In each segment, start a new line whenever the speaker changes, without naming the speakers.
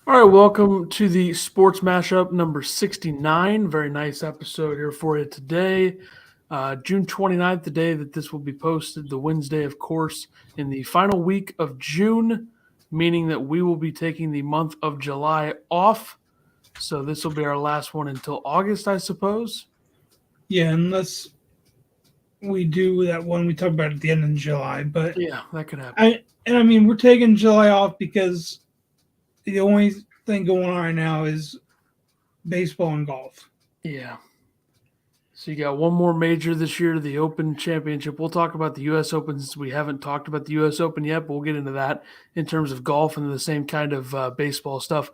All right, welcome to the Sports Mashup number 69. Very nice episode here for you today. June 29th, the day that this will be posted, the Wednesday, of course, in the final week of June, meaning that we will be taking the month of July off. So this will be our last one until August, I suppose.
Yeah, unless we do that one we talked about at the end of July. But
Yeah, that could happen.
I mean we're taking July off because the only thing going on right now is baseball and golf.
Yeah. So you got one more major this year, the Open Championship. We'll talk about the U.S. Open since we haven't talked about the U.S. Open yet, but we'll get into that in terms of golf and the same kind of baseball stuff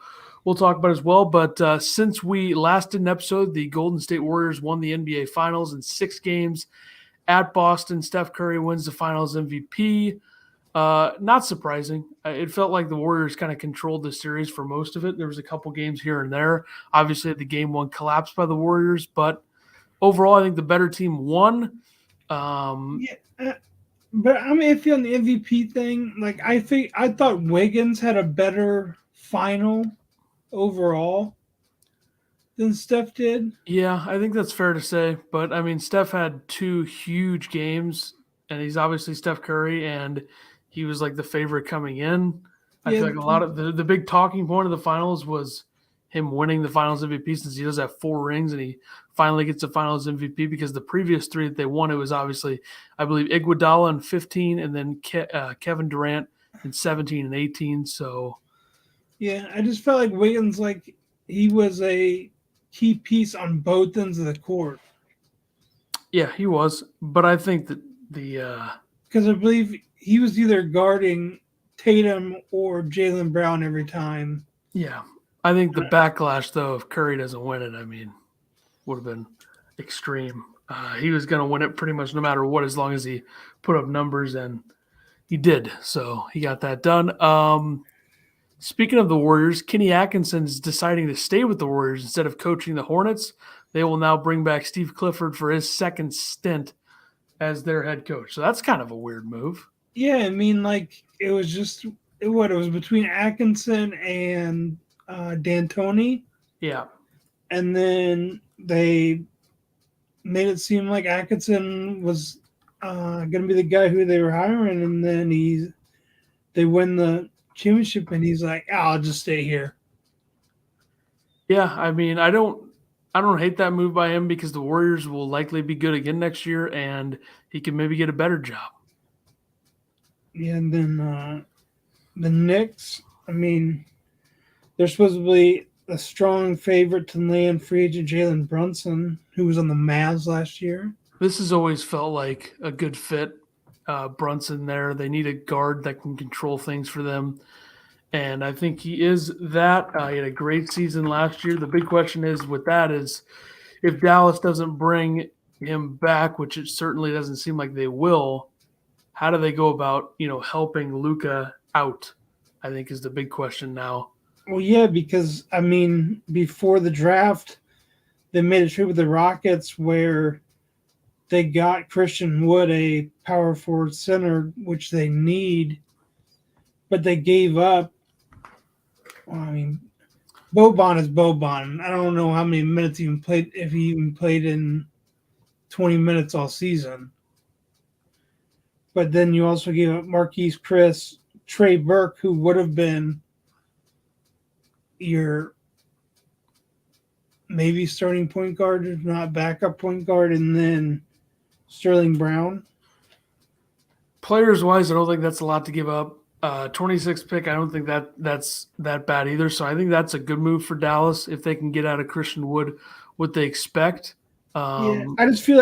we'll talk about as well. But since we last did an episode, the Golden State Warriors won the NBA Finals in 6 games at Boston. Steph Curry wins the Finals MVP. Not surprising. It felt like the Warriors kind of controlled the series for most of it. There was a couple games here and there. Obviously, the game one collapsed by the Warriors, but overall, I think the better team won. Um,
Yeah, but I'm iffy on the MVP thing. Like I thought Wiggins had a better final overall than Steph did.
yeah, I think that's fair to say. But I mean, Steph had 2 huge games, and he's obviously Steph Curry, and he was like the favorite coming in. I
Yeah,
feel like a lot of the big talking point of the finals was him winning the finals MVP since he does have 4 rings and he finally gets the finals MVP because the previous 3 that they won, it was obviously, I believe, Iguodala in 15 and then Kevin Durant in 17 and 18. So,
yeah. I just felt like Wiggins, like he was a key piece on both ends of the court.
yeah, he was. But I think that
Because I believe he was either guarding Tatum or Jalen Brown every time.
yeah, I think the backlash, though, if Curry doesn't win it, I mean, would have been extreme. He was going to win it pretty much no matter what, as long as he put up numbers, and he did. So he got that done. Speaking of the Warriors, Kenny Atkinson is deciding to stay with the Warriors instead of coaching the Hornets. They will now bring back Steve Clifford for his second stint as their head coach. So that's kind of a weird move.
Yeah, I mean, like it was just what it was between Atkinson and D'Antoni,
Yeah.
and then they made it seem like Atkinson was going to be the guy who they were hiring, and then they win the championship, and he's like, I'll just stay here.
Yeah, I mean, I don't hate that move by him because the Warriors will likely be good again next year and he can maybe get a better job.
Yeah, and then the Knicks, I mean, they're supposedly a strong favorite to land free agent Jalen Brunson, who was on the Mavs last year.
This has always felt like a good fit. Brunson there. They need a guard that can control things for them. And I think he is that. He had a great season last year. The big question is with that is if Dallas doesn't bring him back, which it certainly doesn't seem like they will, how do they go about, helping Luca out? I think is the big question now.
Well, yeah, because I mean, before the draft, they made a trade with the Rockets where they got Christian Wood, a power forward center, which they need, but they gave up. Well, I mean, Boban is Boban. I don't know how many minutes he even played, if he even played in 20 minutes all season. But then you also gave up Marquise Chris, Trey Burke, who would have been your maybe starting point guard, if not backup point guard, and then Sterling Brown.
Players wise, I don't think that's a lot to give up. 26th pick, I don't think that's that bad either. So I think that's a good move for Dallas if they can get out of Christian Wood what they expect.
Yeah,
Um,
I just feel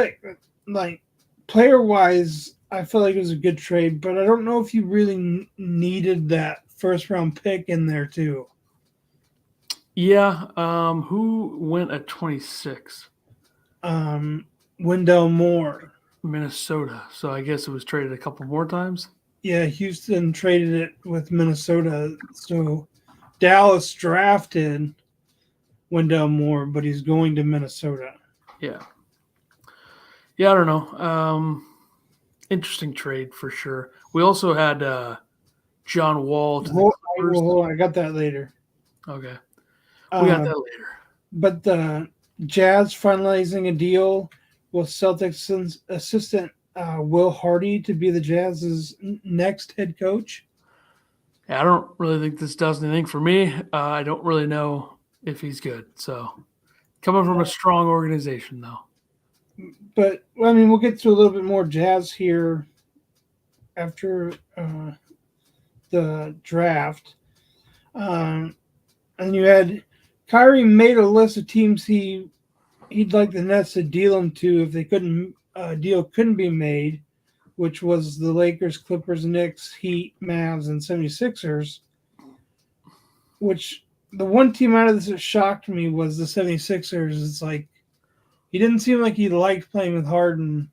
like player wise, I feel like it was a good trade, but I don't know if you really needed that first round pick in there too.
yeah. Who went at 26?
Um, Wendell Moore.
Minnesota. So I guess it was traded a couple more times.
Yeah, Houston traded it with Minnesota, so Dallas drafted Wendell Moore, but he's going to Minnesota.
Yeah. Yeah, I don't know. Interesting trade for sure. We also had John Wall to the
Hold,
Clippers.
hold on, I got that later.
Okay. We got
Uh,
that later.
but the Jazz finalizing a deal with Celtics assistant Will Hardy to be the Jazz's next head coach.
Yeah, I don't really think this does anything for me. I don't really know if he's good. So coming from a strong organization, though.
But I mean, we'll get to a little bit more Jazz here after the draft. And you had Kyrie made a list of teams he'd like the Nets to deal him to if they deal couldn't be made, which was the Lakers, Clippers, Knicks, Heat, Mavs, and 76ers. Which the one team out of this that shocked me was the 76ers. It's like he didn't seem like he liked playing with Harden,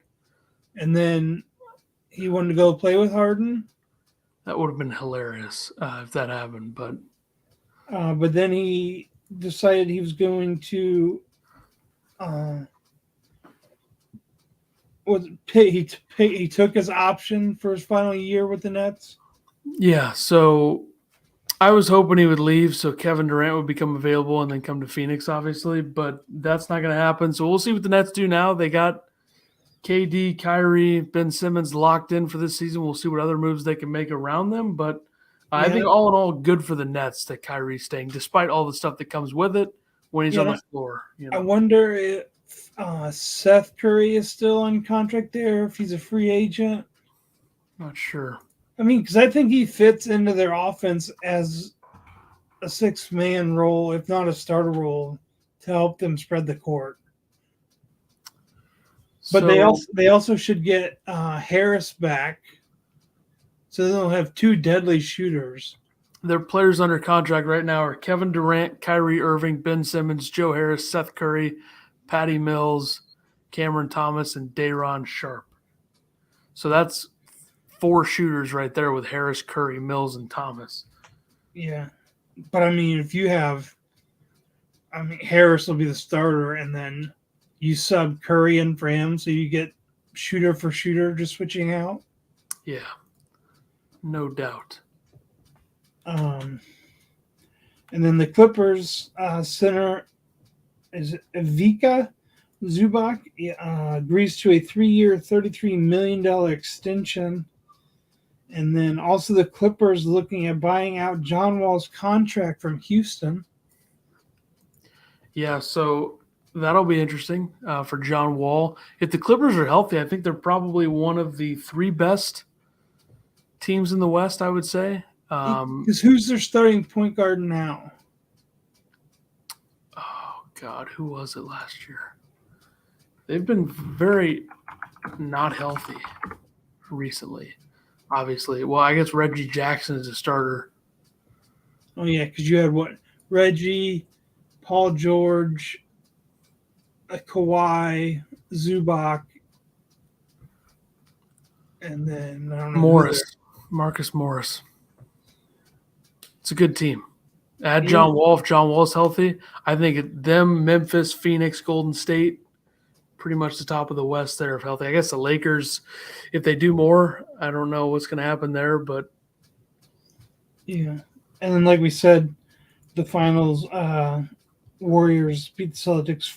and then he wanted to go play with Harden.
That would have been hilarious if that happened.
But then he decided he was going to he took his option for his final year with the Nets.
Yeah, so I was hoping he would leave so Kevin Durant would become available and then come to Phoenix, obviously, but that's not going to happen. So we'll see what the Nets do now. They got KD, Kyrie, Ben Simmons locked in for this season. We'll see what other moves they can make around them, but I think all in all, good for the Nets that Kyrie's staying, despite all the stuff that comes with it when he's on the floor.
I wonder if Seth Curry is still on contract there, if he's a free agent.
Not sure.
I mean, because I think he fits into their offense as a six-man role, if not a starter role, to help them spread the court. But they also should get Harris back, so they'll have two deadly shooters.
Their players under contract right now are Kevin Durant, Kyrie Irving, Ben Simmons, Joe Harris, Seth Curry, Patty Mills, Cameron Thomas, and Day'Ron Sharpe. So that's 4 shooters right there with Harris, Curry, Mills, and Thomas.
Yeah. But, I mean, if you have – Harris will be the starter, and then you sub Curry in for him, so you get shooter for shooter just switching out.
Yeah. No doubt.
And then the Clippers center is Ivica Zubac agrees to a 3-year, $33 million extension. And then also the Clippers looking at buying out John Wall's contract from Houston.
Yeah, so that'll be interesting for John Wall. If the Clippers are healthy, I think they're probably one of the 3 best teams in the West, I would say.
Because who's their starting point guard now?
Oh, God, who was it last year? They've been very not healthy recently, obviously. Well, I guess Reggie Jackson is a starter.
Oh, yeah, because you had Reggie, Paul George, Kawhi, Zubac, and then I don't know
Marcus Morris. It's a good team. Add John Wall. If John Wall's healthy, I think them, Memphis, Phoenix, Golden State, pretty much the top of the West there if healthy. I guess the Lakers, if they do more, I don't know what's going to happen there, but
yeah. And then, like we said, the finals, Warriors beat the Celtics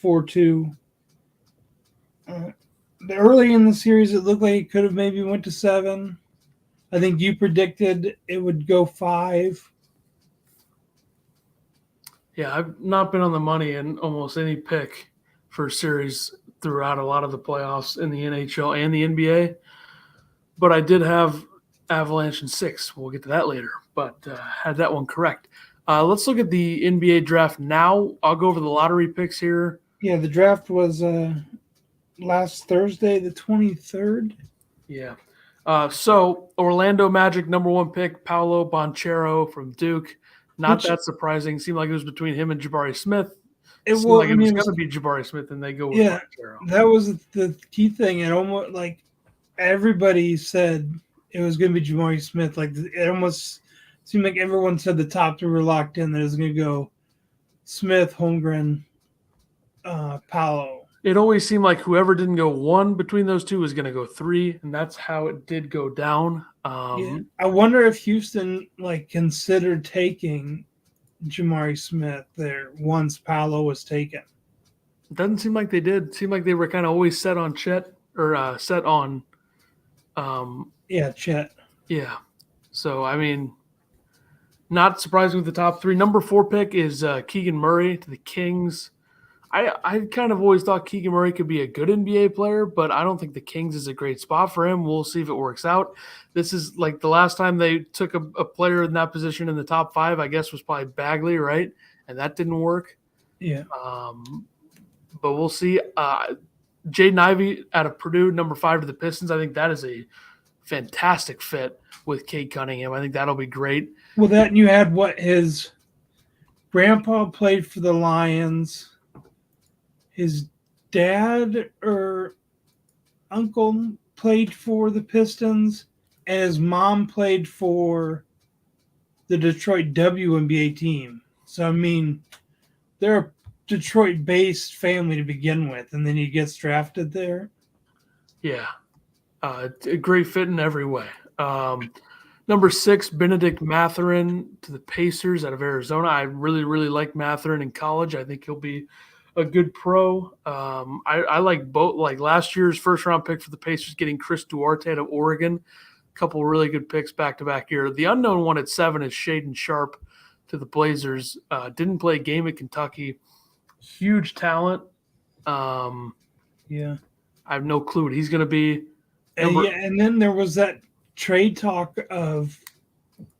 4-2. Early in the series, it looked like it could have maybe went to 7. I think you predicted it would go 5.
Yeah, I've not been on the money in almost any pick for a series throughout a lot of the playoffs in the NHL and the NBA. But I did have Avalanche in 6. We'll get to that later, but had that one correct. Let's look at the NBA draft now. I'll go over the lottery picks here.
Yeah, the draft was last Thursday, the 23rd.
Yeah. So Orlando Magic #1 pick, Paolo Banchero from Duke. Not that surprising. Seemed like it was between him and Jabari Smith. It was going to be Jabari Smith, and they go with Banchero.
That was the key thing. It almost like everybody said it was going to be Jabari Smith. Like it almost seemed like everyone said the top 2 were locked in. That it was going to go Smith, Holmgren, Paolo.
It always seemed like whoever didn't go 1 between those 2 was going to go 3, and that's how it did go down.
I wonder if Houston considered taking Jamari Smith there once Paolo was taken.
It doesn't seem like they did. It seemed like they were kind of always set on Chet or set on.
Yeah, Chet.
Yeah. So, I mean, not surprising with the top three. Number 4 pick is Keegan Murray to the Kings. I kind of always thought Keegan Murray could be a good NBA player, but I don't think the Kings is a great spot for him. We'll see if it works out. This is like the last time they took a player in that position in the top 5, I guess, was probably Bagley, right? And that didn't work.
Yeah.
But we'll see. Jaden Ivey out of Purdue, number 5 to the Pistons. I think that is a fantastic fit with Cade Cunningham. I think that'll be great.
Well, that and you had what his grandpa played for the Lions. His dad or uncle played for the Pistons, and his mom played for the Detroit WNBA team. So, I mean, they're a Detroit-based family to begin with, and then he gets drafted there.
Yeah. A great fit in every way. Number 6, Benedict Mathurin to the Pacers out of Arizona. I really, really like Mathurin in college. I think he'll be a good pro. I like both. Like last year's first-round pick for the Pacers, getting Chris Duarte out of Oregon. A couple really good picks back-to-back here. The unknown one at 7 is Shaedon Sharpe to the Blazers. Didn't play a game at Kentucky. Huge talent.
Yeah.
I have no clue what he's going to be.
And then there was that trade talk of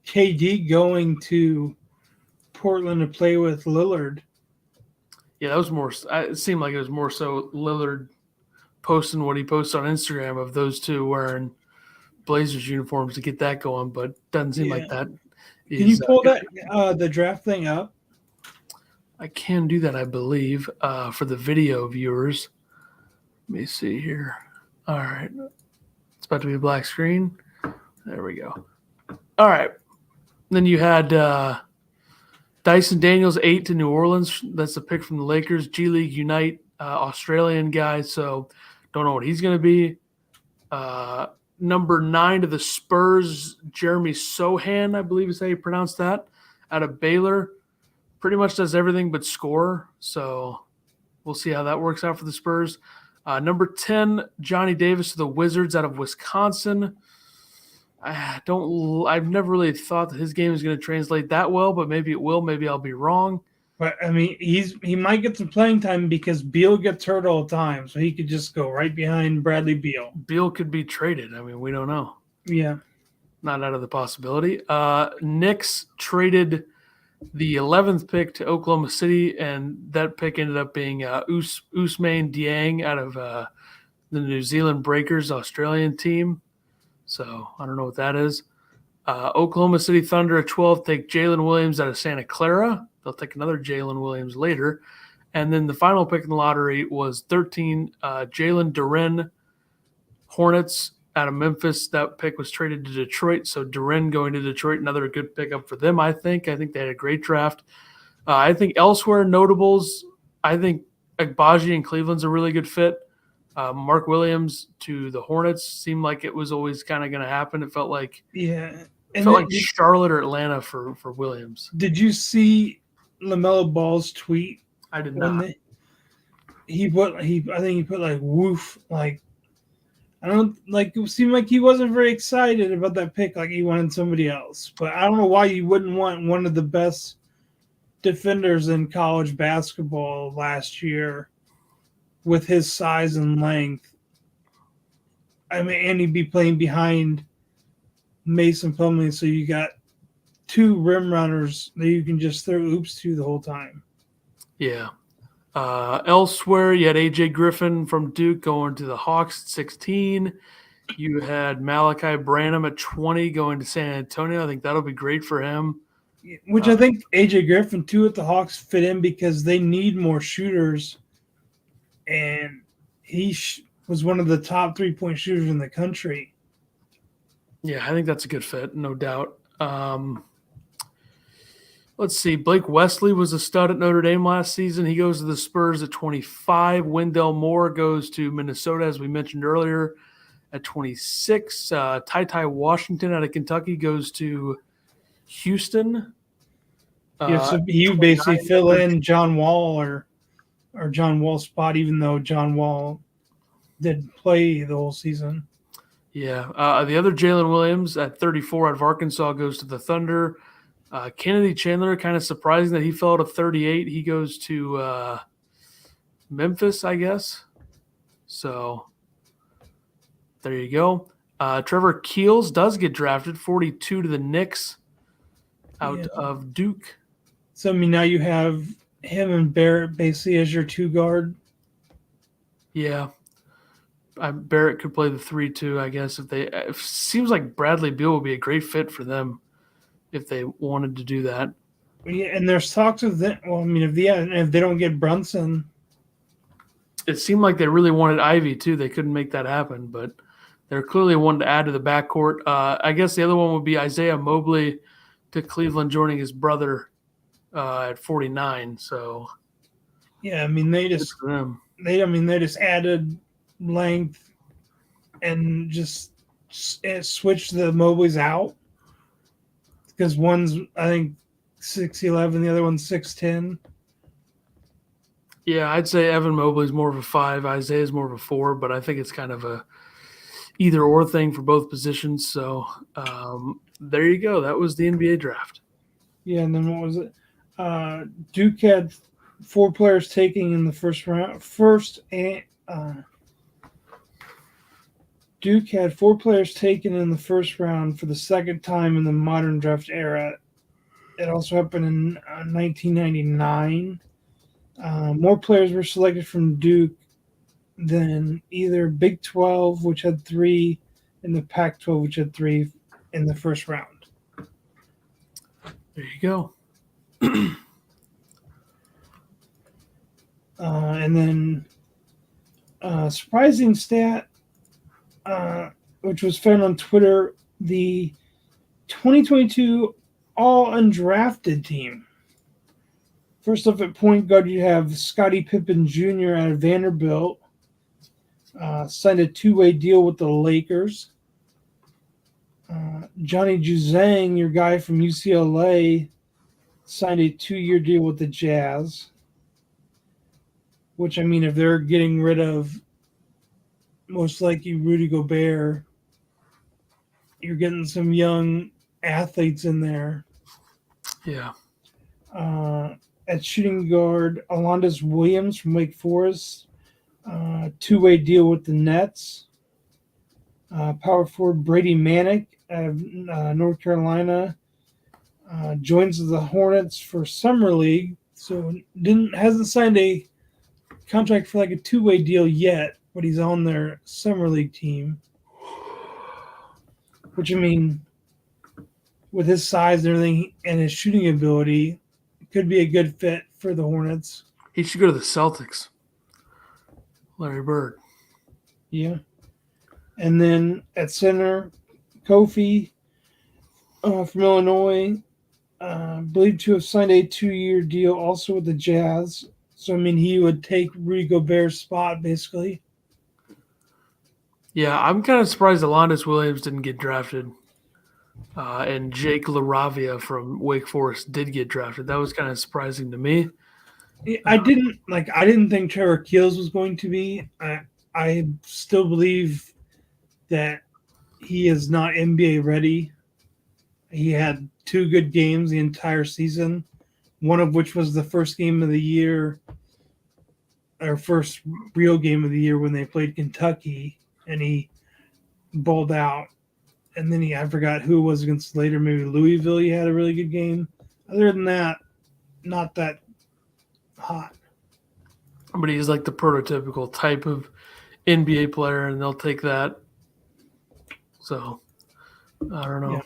KD going to Portland to play with Lillard.
Yeah, that was more. It seemed like it was more so Lillard posting what he posted on Instagram of those two wearing Blazers uniforms to get that going, but doesn't seem like that.
Can you pull that the draft thing up?
I can do that, I believe, for the video viewers. Let me see here. All right. It's about to be a black screen. There we go. All right. Then you had Dyson Daniels, 8 to New Orleans. That's a pick from the Lakers. G League Unite, Australian guy. So don't know what he's going to be. Number 9 to the Spurs, Jeremy Sohan, I believe is how you pronounce that, out of Baylor. Pretty much does everything but score. So we'll see how that works out for the Spurs. Number 10, Johnny Davis to the Wizards out of Wisconsin. I've never really thought that his game is going to translate that well, but maybe it will. Maybe I'll be wrong.
But I mean, he might get some playing time because Beal gets hurt all the time, so he could just go right behind Bradley Beal.
Beal could be traded. I mean, we don't know.
Yeah,
not out of the possibility. Knicks traded the 11th pick to Oklahoma City, and that pick ended up being Ousmane Dieng out of the New Zealand Breakers Australian team. So I don't know what that is. Oklahoma City Thunder at 12 take Jalen Williams out of Santa Clara. They'll take another Jalen Williams later. And then the final pick in the lottery was 13, Jalen Duren, Hornets out of Memphis. That pick was traded to Detroit. So Duren going to Detroit, another good pickup for them, I think. I think they had a great draft. I think elsewhere, notables, I think Agbaji in Cleveland's a really good fit. Mark Williams to the Hornets seemed like it was always kind of going to happen. It felt like Charlotte or Atlanta for Williams.
Did you see LaMelo Ball's tweet?
I did not.
I think he put like woof, like I don't like it seemed like he wasn't very excited about that pick, like he wanted somebody else. But I don't know why you wouldn't want one of the best defenders in college basketball last year with his size and length. I mean, and he'd be playing behind Mason Plumlee, so you got two rim runners that you can just throw oops to the whole time.
Yeah. Elsewhere, you had A.J. Griffin from Duke going to the Hawks at 16. You had Malachi Branham at 20 going to San Antonio. I think that'll be great for him.
Which I think A.J. Griffin, too, at the Hawks fit in because they need more shooters. And he was one of the top three-point shooters in the country.
Yeah, I think that's a good fit, no doubt. Let's see. Blake Wesley was a stud at Notre Dame last season. He goes to the Spurs at 25. Wendell Moore goes to Minnesota, as we mentioned earlier, at 26. Ty Washington out of Kentucky goes to Houston.
Yeah, so he would
29
basically fill in John Wall or John Wall's spot, even though John Wall did play the whole season.
Yeah. The other Jalen Williams at 34 out of Arkansas goes to the Thunder. Kennedy Chandler, kind of surprising that he fell to 38. He goes to Memphis, I guess. So there you go. Trevor Keels does get drafted, 42 to the Knicks out of Duke.
So, I mean, now you have him and Barrett basically as your two guard.
Yeah. Barrett could play the 3-2, I guess. It seems like Bradley Beal would be a great fit for them if they wanted to do that.
Yeah, and there's talks of that. Well, I mean, if they don't get Brunson,
it seemed like they really wanted Ivy too. They couldn't make that happen, but they're clearly wanting to add to the backcourt. I guess the other one would be Isaiah Mobley to Cleveland, joining his brother at 49. So
yeah, I mean they just added length and just switched the Mobleys out because one's I think 6'11", the other one's 6'10".
Yeah, I'd say Evan Mobley's more of a 5, Isaiah's more of a 4, but I think it's kind of a either or thing for both positions. So there you go. That was the NBA draft.
Yeah, and then what was it? Duke had 4 players taken in the first round. Duke had 4 players taken in the first round for the second time in the modern draft era. It also happened in 1999. More players were selected from Duke than either Big 12, which had 3, and the Pac-12, which had 3 in the first round.
There you go.
And then surprising stat, which was found on Twitter, the 2022 all undrafted team. First off, at point guard, you have Scottie Pippen Jr. out of Vanderbilt. Signed a 2-way deal with the Lakers. Johnny Juzang, your guy from UCLA, signed a 2-year deal with the Jazz. Which, I mean, if they're getting rid of most likely Rudy Gobert, you're getting some young athletes in there.
Yeah.
At shooting guard, Alondas Williams from Wake Forest, 2-way deal with the Nets. Power forward Brady Manick out of North Carolina joins the Hornets for Summer League, so hasn't signed a contract for like a 2-way deal yet, but he's on their Summer League team. Which, I mean, with his size and everything and his shooting ability, could be a good fit for the Hornets.
He should go to the Celtics. Larry Bird.
Yeah. And then at center, Kofi from Illinois, believed to have signed a 2-year deal also with the Jazz. So, I mean, he would take Rudy Gobert's spot, basically.
Yeah, I'm kind of surprised Alondas Williams didn't get drafted. And Jake LaRavia from Wake Forest did get drafted. That was kind of surprising to me.
I didn't think Trevor Keels was going to be. I still believe that he is not NBA ready. He had 2 good games the entire season, one of which was the first game of the year, or first real game of the year when they played Kentucky, and he balled out. And then I forgot who it was against later, maybe Louisville. He had a really good game. Other than that, not that hot.
But he's like the prototypical type of NBA player, and they'll take that. So, I don't know.
Yeah.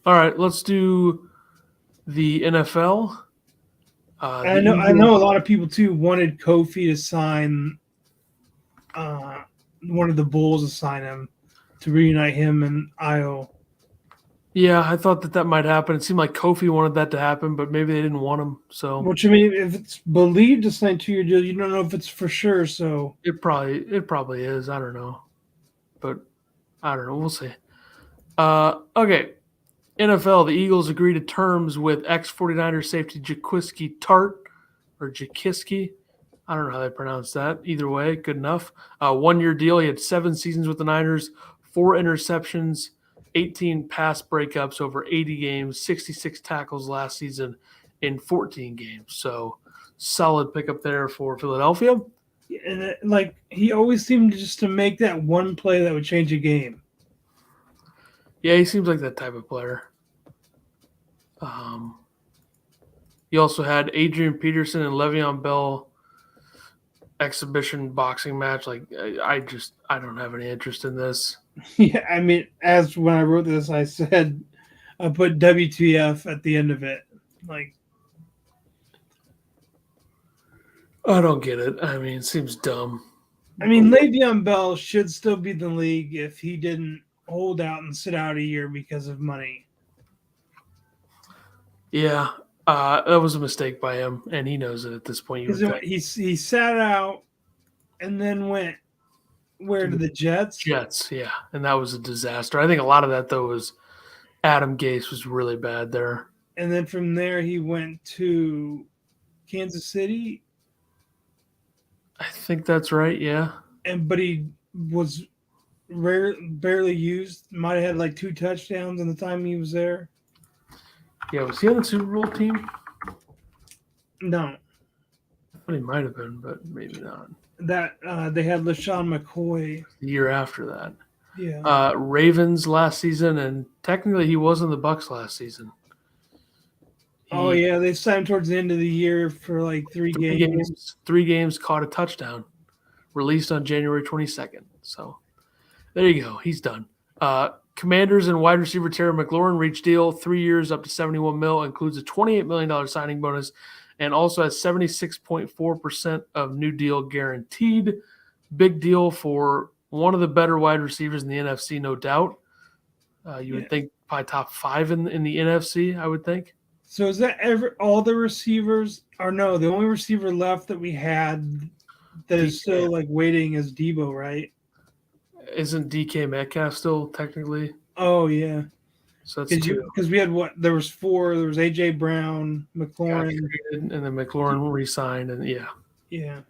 All right, let's do the NFL.
I know a lot of people, too, wanted Kofi to sign one of the Bulls to sign him, to reunite him and Io.
Yeah, I thought that might happen. It seemed like Kofi wanted that to happen, but maybe they didn't want him. So,
which, I mean, if it's believed to sign 2-year deal, you don't know if it's for sure. So
it probably is. I don't know, but I don't know. We'll see. Okay, NFL, the Eagles agree to terms with ex-49ers safety Jaquiski Tart, or Jakiski. I don't know how they pronounce that. Either way, good enough. 1-year deal. He had 7 seasons with the Niners, 4 interceptions, 18 pass breakups over 80 games, 66 tackles last season in 14 games. So solid pickup there for Philadelphia.
And he always seemed just to make that one play that would change a game.
Yeah, he seems like that type of player. You also had Adrian Peterson and Le'Veon Bell exhibition boxing match. Like, I don't have any interest in this.
Yeah, I mean, as when I wrote this, I said I put WTF at the end of it. Like,
I don't get it. I mean, it seems dumb.
I mean, Le'Veon Bell should still be in the league if he didn't hold out and sit out a year because of money.
Yeah, that was a mistake by him, and he knows it at this point.
He sat out and then went where to the Jets?
Jets, yeah, and that was a disaster. I think a lot of that though was Adam Gase was really bad there.
And then from there he went to Kansas City.
I think that's right. Yeah,
but he was barely used. Might have had like 2 touchdowns in the time he was there.
Yeah, was he on the Super Bowl team?
No,
I thought he might have been, but maybe not.
That they had LaShawn McCoy
the year after that.
Yeah,
Ravens last season, and technically he was in the Bucs last season.
Yeah, they signed towards the end of the year for like 3 games.
3 games, caught a touchdown. Released on January 22nd. So there you go. He's done. Commanders and wide receiver Terry McLaurin reached deal 3 years up to $71 million, includes a $28 million signing bonus, and also has 76.4% of new deal guaranteed. Big deal for one of the better wide receivers in the NFC, no doubt. You would think probably top 5 in the NFC, I would think.
So is that all the receivers? Or no, the only receiver left that we had that is still like waiting is Debo, right?
Isn't DK Metcalf still technically?
Oh yeah.
So that's 2.
Because we had there was 4. There was AJ Brown, McLaurin,
and then McLaurin re-signed, and
yeah.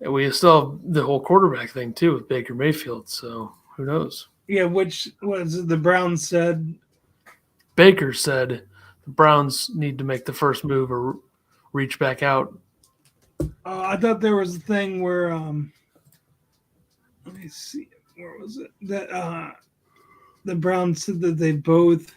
And we still have the whole quarterback thing too with Baker Mayfield. So who knows?
Yeah, which was the Browns said.
Baker said the Browns need to make the first move or reach back out.
I thought there was a thing where let me see, where was it that the Browns said that they both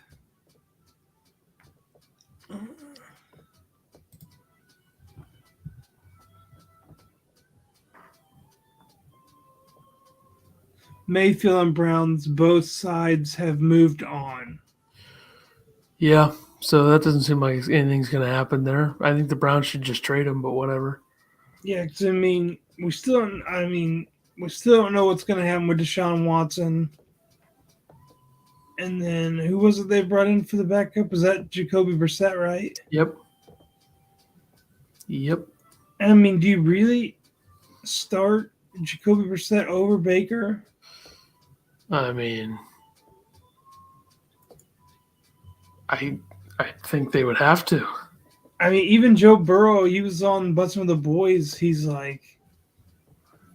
Mayfield and Browns, both sides have moved on.
Yeah, so that doesn't seem like anything's going to happen there. I think the Browns should just trade him, but whatever.
Yeah, because I mean, we still don't know what's going to happen with Deshaun Watson. And then who was it they brought in for the backup? Was that Jacoby Brissett, right?
Yep.
I mean, do you really start Jacoby Brissett over Baker?
I mean, I think they would have to.
I mean, even Joe Burrow, he was on Busting with the Boys. He's like,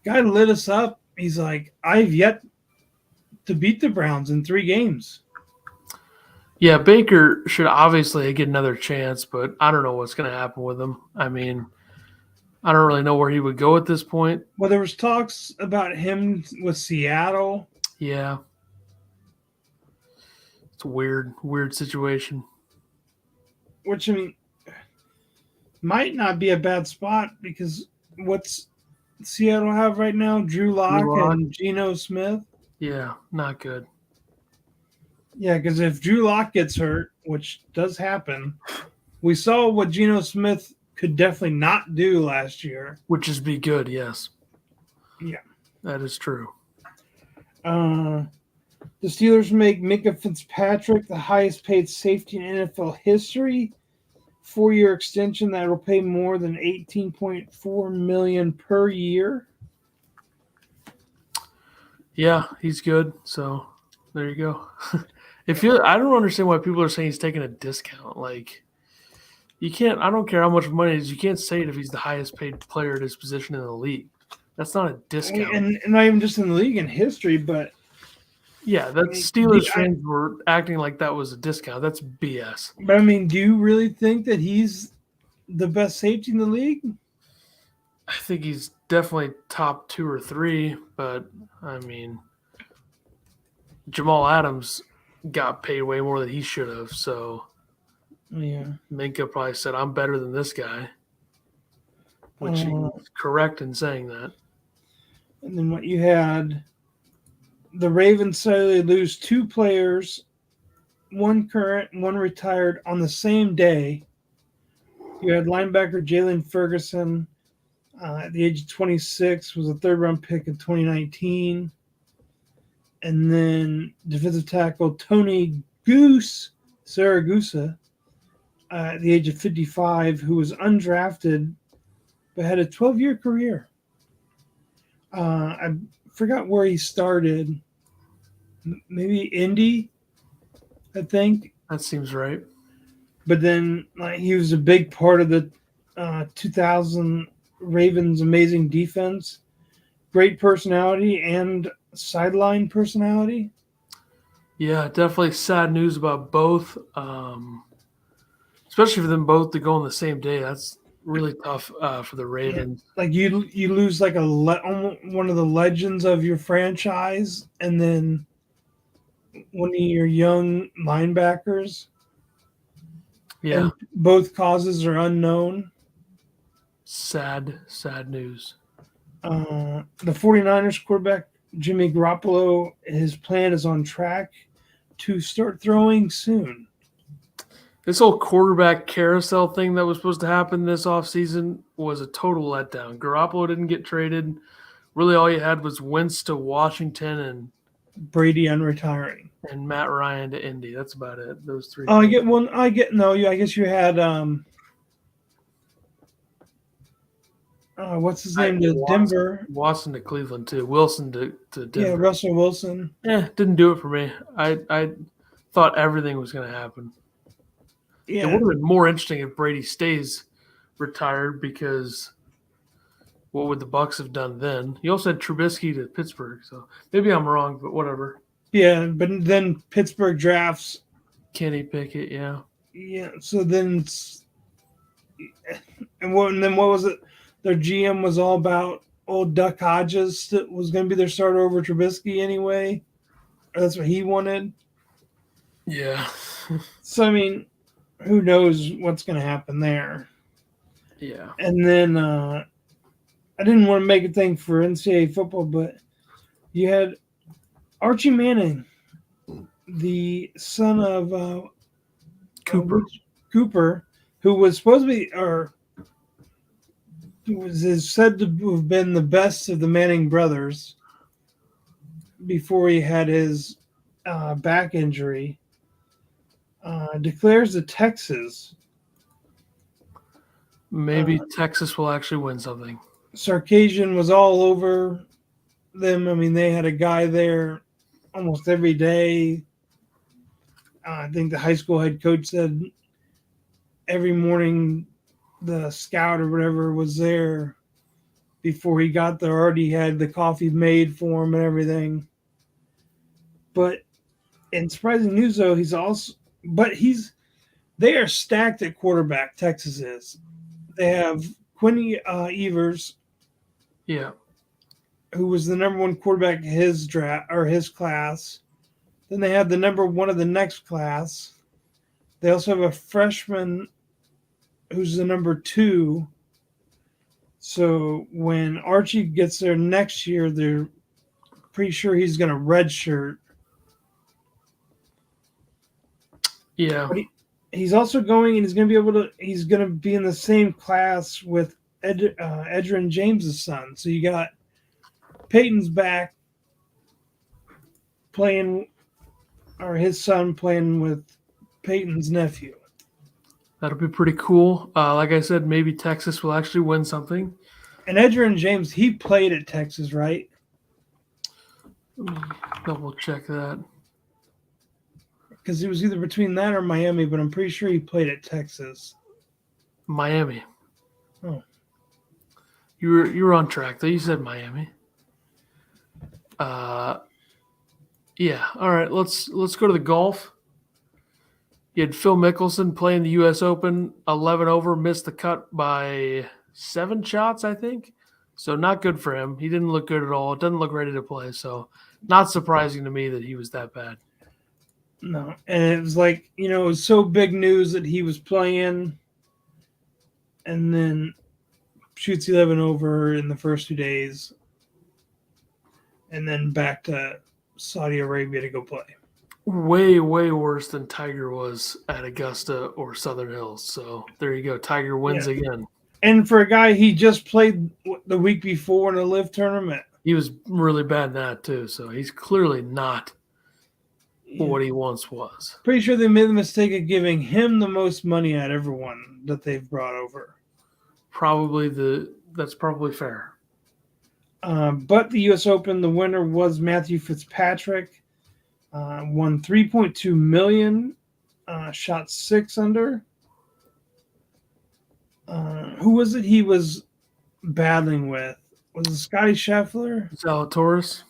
guy lit us up. He's like, I've yet to beat the Browns in 3 games.
Yeah, Baker should obviously get another chance, but I don't know what's going to happen with him. I mean, I don't really know where he would go at this point.
Well, there was talks about him with Seattle.
Yeah. It's a weird situation.
Which, I mean, might not be a bad spot because what's Seattle have right now? Drew Lock and Geno Smith.
Yeah, not good.
Yeah, because if Drew Lock gets hurt, which does happen, we saw what Geno Smith could definitely not do last year.
Which is be good, yes.
Yeah.
That is true.
The Steelers make Minka Fitzpatrick the highest paid safety in NFL history. 4-year extension that will pay more than $18.4 million per year.
Yeah, he's good. So there you go. I don't understand why people are saying he's taking a discount. Like, you can't. I don't care how much money it is. You can't say it if he's the highest paid player at his position in the league. That's not a discount.
And not even just in the league, in history, but
Yeah, that Steelers fans were acting like that was a discount. That's BS.
But I mean, do you really think that he's the best safety in the league?
I think he's definitely top 2 or 3, but I mean, Jamal Adams got paid way more than he should have. So
Yeah,
Minka probably said, "I'm better than this guy," which he's correct in saying that.
And then what you had, the Ravens suddenly lose 2 players, one current, one retired on the same day. You had linebacker Jalen Ferguson at the age of 26, was a 3rd-round pick in 2019. And then defensive tackle Tony Saragusa at the age of 55, who was undrafted but had a 12-year career. I forgot where he started. Maybe Indy, I think.
That seems right.
But then he was a big part of the 2000 Ravens' amazing defense. Great personality and sideline personality.
Yeah, definitely sad news about both, especially for them both to go on the same day. That's really tough for the Ravens.
Yeah. Like you lose like one of the legends of your franchise, and then one of your young linebackers.
Yeah.
And both causes are unknown.
Sad news.
The 49ers quarterback, Jimmy Garoppolo, his plan is on track to start throwing soon.
This whole quarterback carousel thing that was supposed to happen this offseason was a total letdown. Garoppolo didn't get traded. Really all you had was Wentz to Washington and
Brady unretiring.
And Matt Ryan to Indy. That's about it. Those 3.
Oh, I guess you had what's his name to Denver.
Watson to Cleveland too. Wilson to Denver.
Yeah, Russell Wilson.
Yeah, didn't do it for me. I thought everything was going to happen. Yeah. It would have been more interesting if Brady stays retired, because what would the Bucs have done then? You also had Trubisky to Pittsburgh, so maybe I'm wrong, but whatever.
Yeah, but then Pittsburgh drafts
Kenny Pickett. Yeah.
Yeah. So then, then what was it? Their GM was all about old Duck Hodges that was going to be their starter over Trubisky anyway. Or that's what he wanted.
Yeah.
So I mean, who knows what's going to happen there?
Yeah.
And then I didn't want to make a thing for NCAA football, but you had Archie Manning, the son of Cooper, who was supposed to be, or is said to have been the best of the Manning brothers before he had his back injury, declares that Texas.
Maybe Texas will actually win something.
Sarkisian was all over them. I mean, they had a guy there almost every day. I think the high school head coach said every morning the scout or whatever was there before he got there, already had the coffee made for him and everything. But in surprising news, though, they are stacked at quarterback. Texas is. They have Quinn Evers,
yeah,
who was the number 1 quarterback in his draft or his class. Then they have the number 1 of the next class. They also have a freshman who's the number 2. So when Archie gets there next year, they're pretty sure he's going to redshirt.
Yeah.
But he's also going, and he's going to be in the same class with Edgerrin James' son. So you got Peyton's back playing, or his son playing with Peyton's nephew.
That'll be pretty cool. Like I said, maybe Texas will actually win something.
And Edgerrin James, he played at Texas, right?
Let me double check that.
because it was either between that or Miami, but I'm pretty sure he played at Texas.
Miami.
Oh.
You were on track though. You said Miami. Yeah. All right. Let's go to the golf. You had Phil Mickelson playing the U.S. Open, 11 over, missed the cut by 7 shots, I think. So not good for him. He didn't look good at all. It doesn't look ready to play. So not surprising to me that he was that bad.
No, and it was like, it was so big news that he was playing, and then shoots 11 over in the first 2 days, and then back to Saudi Arabia to go play.
Way, way worse than Tiger was at Augusta or Southern Hills. So there you go. Tiger wins again.
And for a guy, he just played the week before in a live tournament.
He was really bad in that too. So he's clearly not what he once was.
Pretty sure they made the mistake of giving him the most money out of everyone that they've brought over.
That's probably fair.
But the U.S. Open, the winner was Matthew Fitzpatrick. Won $3.2 million, shot 6 under. Who was it he was battling with? Was it Scotty Scheffler?
Zalatoris?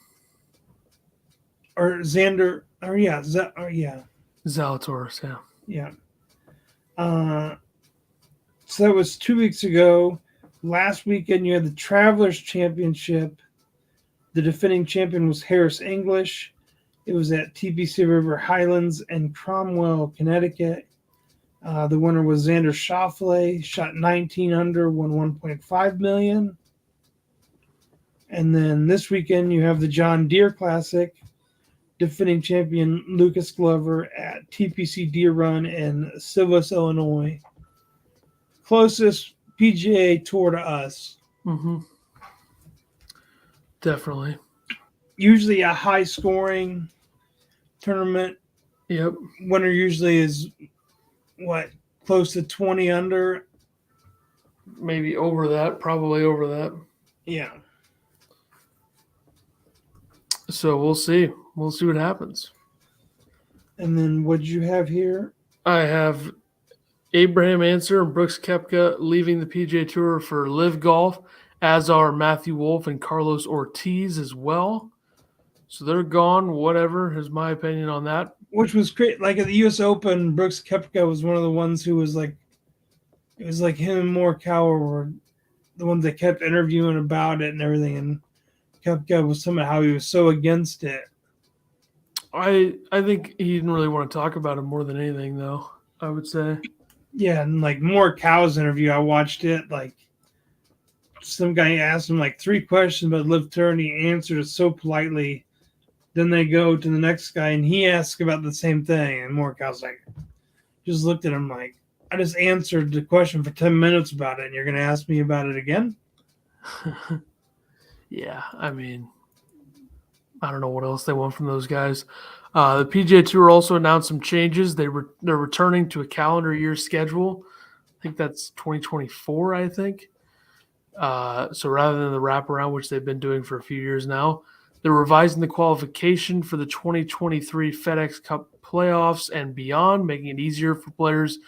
Or Xander? Yeah.
Zalatoris, yeah.
Yeah. So that was 2 weeks ago. Last weekend, you had the Travelers Championship. The defending champion was Harris English. It was at TPC River Highlands in Cromwell, Connecticut. The winner was Xander Schauffele, shot 19 under, won $1.5 million. And then this weekend, you have the John Deere Classic. Defending champion Lucas Glover at TPC Deere Run in Silvis, Illinois. Closest PGA Tour to us.
Mm-hmm. Definitely.
Usually a high-scoring tournament.
Yep.
Winner usually is, close to 20 under?
Maybe over that. Probably over that.
Yeah.
So we'll see. We'll see what happens.
And then what did you have here?
I have Abraham Ancer and Brooks Koepka leaving the PGA Tour for Live Golf, as are Matthew Wolff and Carlos Ortiz as well. So they're gone. Whatever is my opinion on that.
Which was great. Like at the U.S. Open, Brooks Koepka was one of the ones who was like, it was like him and Morikawa were the ones that kept interviewing about it and everything. And Koepka was somehow he was so against it.
I think he didn't really want to talk about it more than anything, though, I would say.
Yeah, and like Morikawa's interview, I watched it. Like some guy asked him like 3 questions about Live Tour, and he answered it so politely. Then they go to the next guy, and he asks about the same thing. And Morikawa's like, just looked at him like, I just answered the question for 10 minutes about it, and you're going to ask me about it again?
Yeah, I mean, I don't know what else they want from those guys. The PGA Tour also announced some changes. They're returning to a calendar year schedule. I think that's 2024, I think. So rather than the wraparound, which they've been doing for a few years now, they're revising the qualification for the 2023 FedEx Cup playoffs and beyond, making it easier for players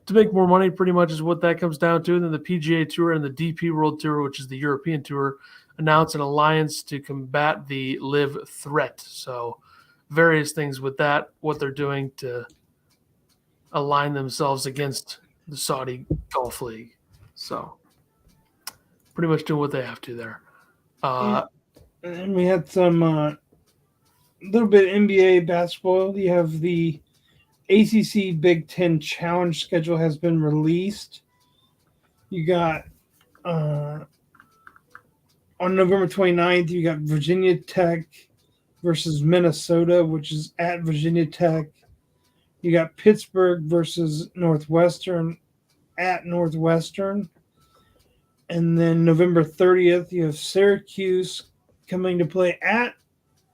to make more money, pretty much is what that comes down to. And then the PGA Tour and the DP World Tour, which is the European Tour, announced an alliance to combat the live threat. So various things with that, what they're doing to align themselves against the Saudi Golf League. So pretty much doing what they have to there.
And we had some little bit of NBA basketball. You have the ACC Big Ten Challenge schedule has been released. You got on November 29th, you got Virginia Tech versus Minnesota, which is at Virginia Tech. You got Pittsburgh versus Northwestern at Northwestern. And then November 30th, you have Syracuse coming to play at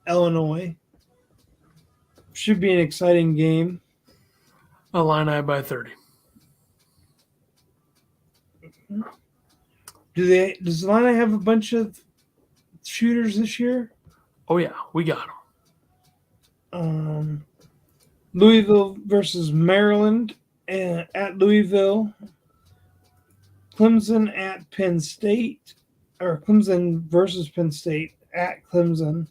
Illinois. Should be an exciting game.
Illini by 30.
Does Illini have a bunch of shooters this year?
Oh, yeah, we got them.
Louisville versus Maryland at Louisville. Clemson at Penn State, or Clemson versus Penn State at Clemson.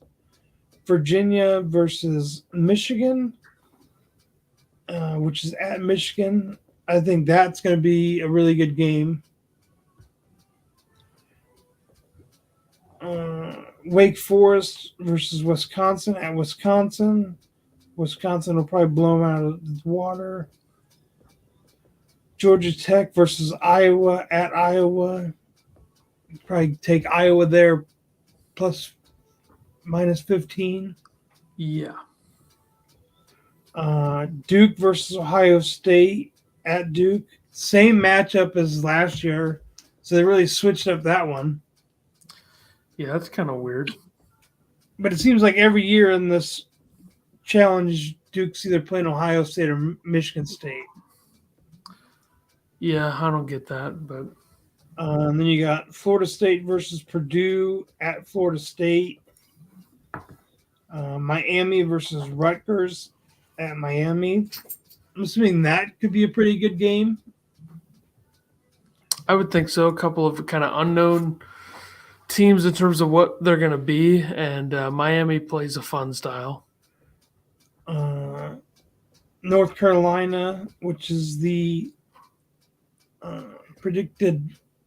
Virginia versus Michigan, which is at Michigan. I think that's going to be a really good game. Wake Forest versus Wisconsin at Wisconsin. Wisconsin will probably blow them out of the water. Georgia Tech versus Iowa at Iowa. Probably take Iowa there plus minus 15.
Yeah.
Duke versus Ohio State at Duke. Same matchup as last year. So they really switched up that one.
Yeah, that's kind of weird.
But it seems like every year in this challenge, Duke's either playing Ohio State or Michigan State.
Yeah, I don't get that, but
and then you got Florida State versus Purdue at Florida State. Miami versus Rutgers at Miami. I'm assuming that could be a pretty good game.
I would think so. A couple of kind of unknown teams in terms of what they're going to be, and Miami plays a fun style.
North Carolina, which is the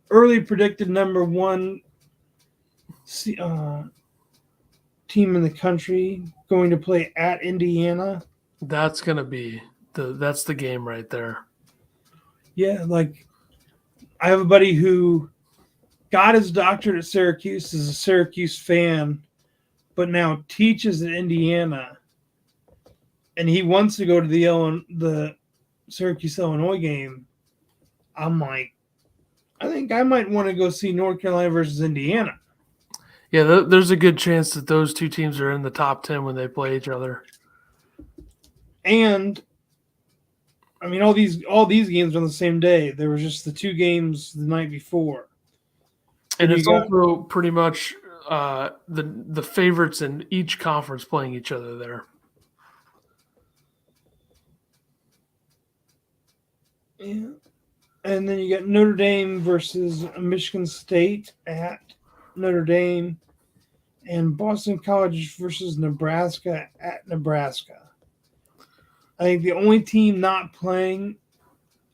early predicted number one team in the country, going to play at Indiana.
That's going to be that's the game right there.
Yeah, like I have a buddy who got his doctorate at Syracuse, is a Syracuse fan, but now teaches at Indiana. And he wants to go to the Syracuse, Illinois game. I'm like, I think I might want to go see North Carolina versus Indiana.
Yeah, there's a good chance that those two teams are in the top 10 when they play each other.
And I mean, all these games on the same day. There was just the two games the night before.
And it's also pretty much the favorites in each conference playing each other there.
Yeah. And then you got Notre Dame versus Michigan State at Notre Dame, and Boston College versus Nebraska at Nebraska. I think the only team not playing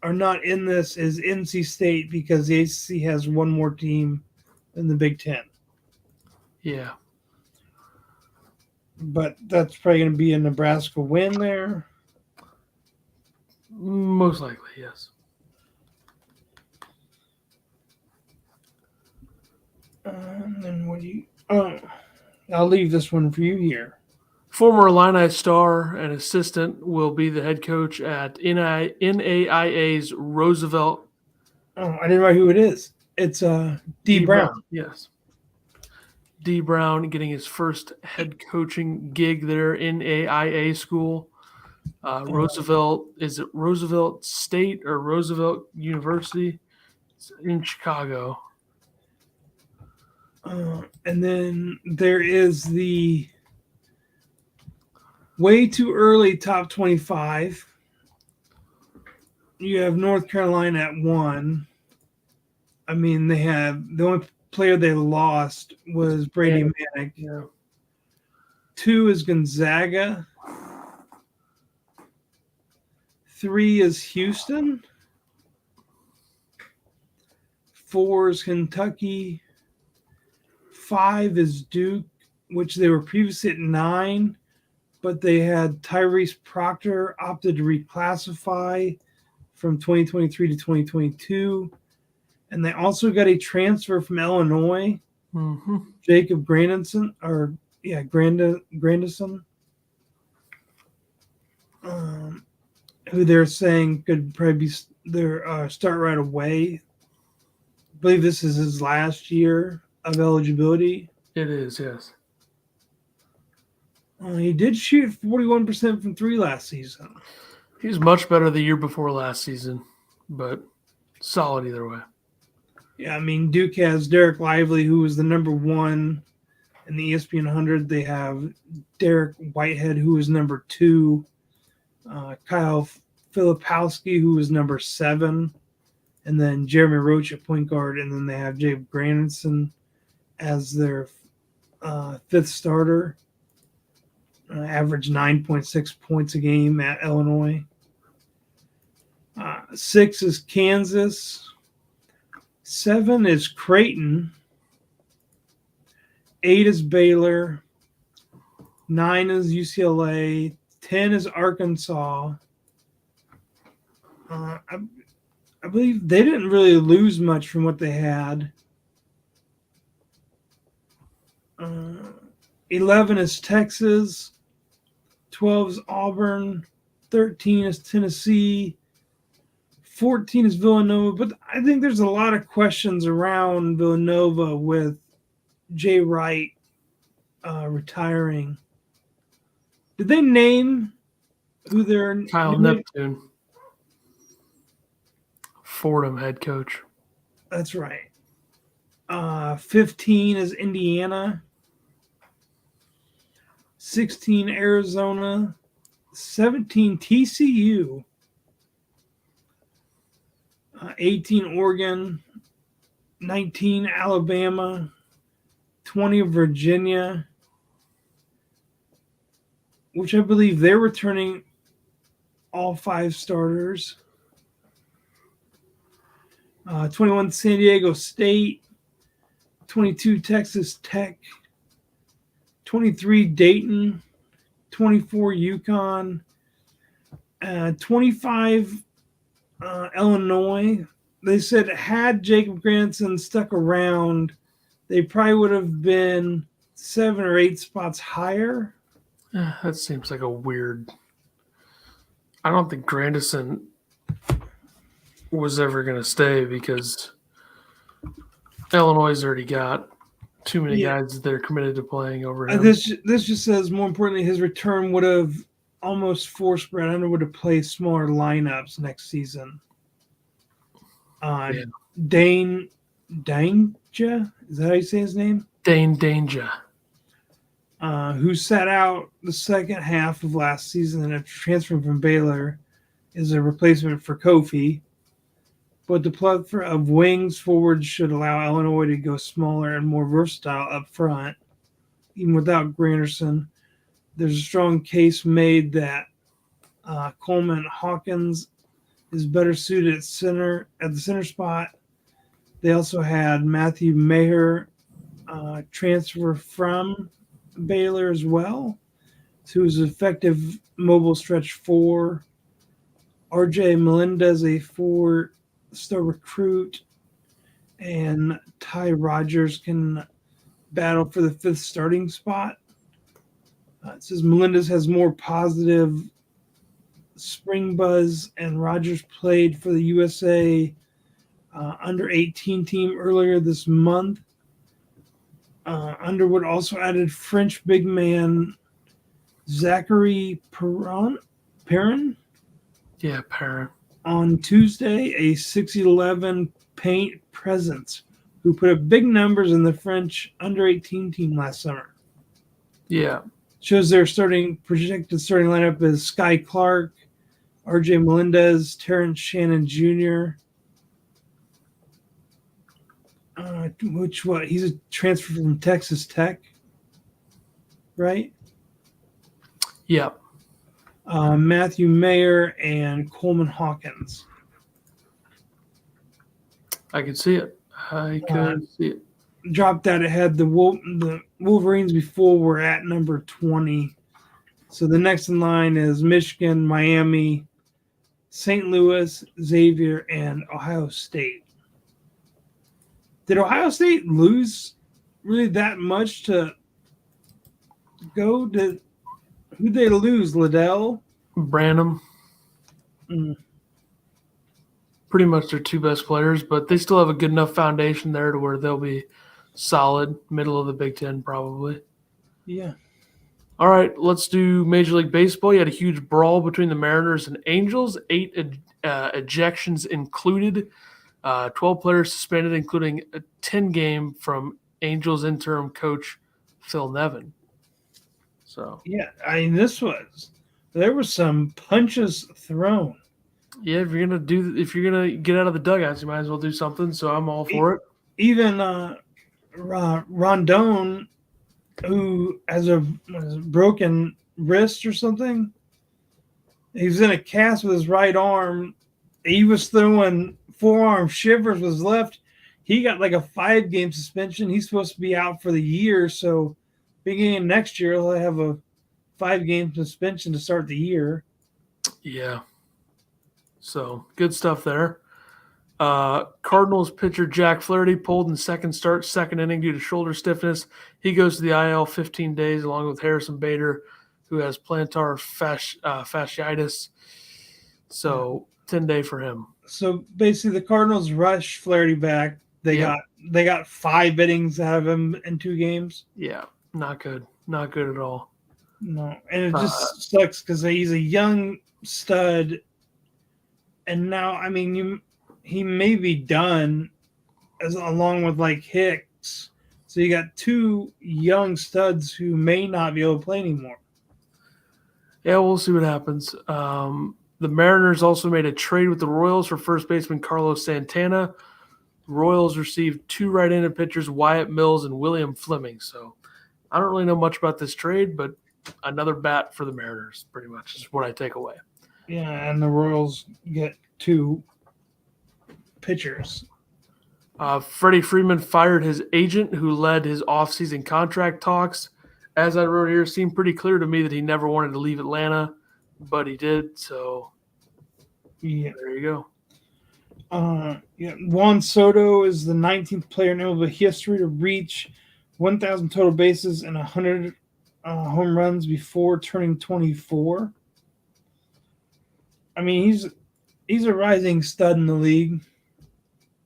or not in this is NC State because the ACC has one more team than the Big Ten.
Yeah.
But that's probably going to be a Nebraska win there.
Most likely, yes.
And then what do you... I'll leave this one for you here.
Former Illini star and assistant will be the head coach at NAIA's Roosevelt.
Oh, I didn't write who it is. It's D. Brown.
Yes. D. Brown getting his first head coaching gig there in AIA school. Roosevelt, is it Roosevelt State or Roosevelt University? It's in Chicago.
And then there is the way too early top 25. You have North Carolina at 1. I mean, they have the only player they lost was Brady Manick.
Yeah.
2 is Gonzaga. 3 is Houston. 4 is Kentucky. 5 is Duke, which they were previously at 9, but they had Tyrese Proctor opted to reclassify from 2023 to 2022. And they also got a transfer from Illinois, Jacob Grandison, Grandison, who they're saying could probably be their start right away. I believe this is his last year of eligibility.
It is, yes.
He did shoot 41% from 3 last season.
He was much better the year before last season, but solid either way.
Yeah, I mean, Duke has Derek Lively, who was the number 1 in the ESPN 100. They have Derek Whitehead, who is number 2. Kyle Filipowski, who was number 7, and then Jeremy Roach at point guard, and then they have Jake Granderson as their 5th starter. Averaged 9.6 points a game at Illinois. 6 is Kansas. 7 is Creighton. 8 is Baylor. 9 is UCLA. 10 is Arkansas. I believe they didn't really lose much from what they had. 11 is Texas. 12 is Auburn. 13 is Tennessee. 14 is Villanova. But I think there's a lot of questions around Villanova with Jay Wright retiring. Did they name who their
Kyle Neptune, Fordham head coach?
That's right. 15 is Indiana. 16 Arizona. 17 TCU. 18 Oregon. 19 Alabama. 20 Virginia, which I believe they're returning all 5 starters. 21 San Diego State. 22 Texas Tech. 23 Dayton. 24 UConn. 25 Illinois. They said had Jacob Granson stuck around, they probably would have been 7 or 8 spots higher.
That seems like a weird. I don't think Grandison was ever going to stay because Illinois has already got too many guys that are committed to playing over him.
This just says, more importantly, his return would have almost forced Brad Underwood to play smaller lineups next season. Dane Danger, is that how you say his name?
Dane Danger.
Who sat out the second half of last season and transferred from Baylor, is a replacement for Kofi. But the plethora of wings forwards should allow Illinois to go smaller and more versatile up front. Even without Granderson, there's a strong case made that Coleman Hawkins is better suited at the center spot. They also had Matthew Maher transfer from Baylor as well, who is an effective mobile stretch 4. RJ Melendez, a 4-star recruit, and Ty Rogers can battle for the 5th starting spot. It says Melendez has more positive spring buzz, and Rogers played for the USA under 18 team earlier this month. Underwood also added French big man Zachary Perrin.
Yeah, Perrin.
On Tuesday, a 6'11" paint presence who put up big numbers in the French under 18 team last summer.
Yeah.
Shows their projected starting lineup is Sky Clark, RJ Melendez, Terrence Shannon Jr. He's a transfer from Texas Tech, right?
Yeah.
Matthew Mayer and Coleman Hawkins.
I could see it. I could see it.
Dropped that ahead. The Wolverines before were at number 20. So the next in line is Michigan, Miami, St. Louis, Xavier, and Ohio State. Did Ohio State lose really that much to go? Who'd they lose? Liddell?
Branham. Pretty much their 2 best players, but they still have a good enough foundation there to where they'll be solid, middle of the Big Ten probably.
Yeah.
All right, let's do Major League Baseball. You had a huge brawl between the Mariners and Angels, 8 ejections included, 12 players suspended, including a 10-game from Angels interim coach Phil Nevin. So
yeah, I mean, this was there were some punches thrown.
Yeah, if you're gonna get out of the dugouts, you might as well do something. So I'm all for it.
Even Rondon, who has a broken wrist or something, he's in a cast with his right arm. He was throwing forearm shivers with his left. He got like a 5-game suspension. He's supposed to be out for the year. So beginning of next year, he'll have a 5-game suspension to start the year.
Yeah. So good stuff there. Cardinals pitcher Jack Flaherty pulled in second inning due to shoulder stiffness. He goes to the IL 15 days along with Harrison Bader, who has plantar fasciitis. So 10-day for him.
So basically, the Cardinals rushed Flaherty back. They got 5 innings out of him in 2 games.
Yeah, not good. Not good at all.
No, and it just sucks because he's a young stud, and now he may be done along with like Hicks. So you got 2 young studs who may not be able to play anymore.
Yeah, we'll see what happens. The Mariners also made a trade with the Royals for first baseman Carlos Santana. The Royals received 2 right-handed pitchers, Wyatt Mills and William Fleming. So I don't really know much about this trade, but another bat for the Mariners, pretty much, is what I take away.
Yeah, and the Royals get 2 pitchers.
Freddie Freeman fired his agent who led his offseason contract talks. As I wrote here, it seemed pretty clear to me that he never wanted to leave Atlanta, but he did. So
yeah,
there you go.
Juan Soto is the 19th player in MLB history to reach 1,000 total bases and 100 home runs before turning 24. I mean, he's a rising stud in the league.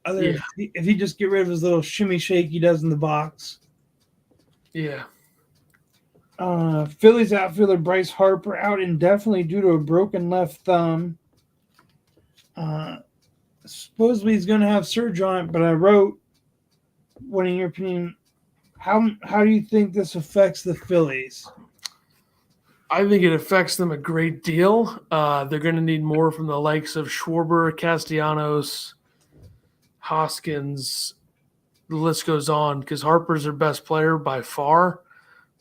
If he just get rid of his little shimmy shake he does in the box.
Yeah.
Phillies outfielder Bryce Harper out indefinitely due to a broken left thumb. Supposedly he's going to have surgery on it, but I wrote, what in your opinion, how do you think this affects the Phillies?
I think it affects them a great deal. They're going to need more from the likes of Schwarber, Castellanos, Hoskins. The list goes on because Harper's their best player by far.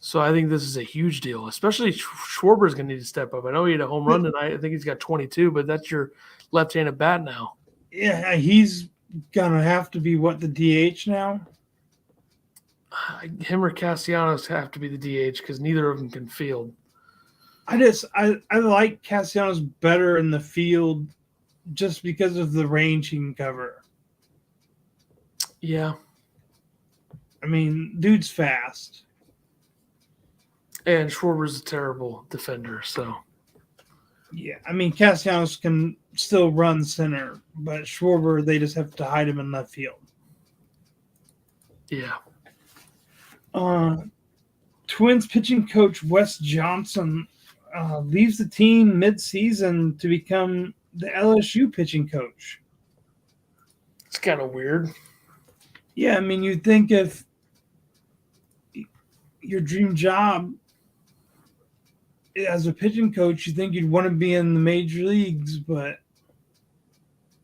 So I think this is a huge deal, especially Schwarber's going to need to step up. I know he had a home run tonight. I think he's got 22, but that's your left-handed bat now.
Yeah, he's going to have to be, the DH now?
Him or Castellanos have to be the DH because neither of them can field.
I like Castellanos better in the field just because of the range he can cover.
Yeah.
I mean, dude's fast.
And Schwarber's a terrible defender, so.
Yeah, I mean, Castellanos can still run center, but Schwarber, they just have to hide him in left field.
Yeah.
Twins pitching coach Wes Johnson leaves the team mid-season to become the LSU pitching coach.
It's kind of weird.
Yeah, I mean, you'd think if your dream job as a pitching coach, you think you'd want to be in the major leagues, but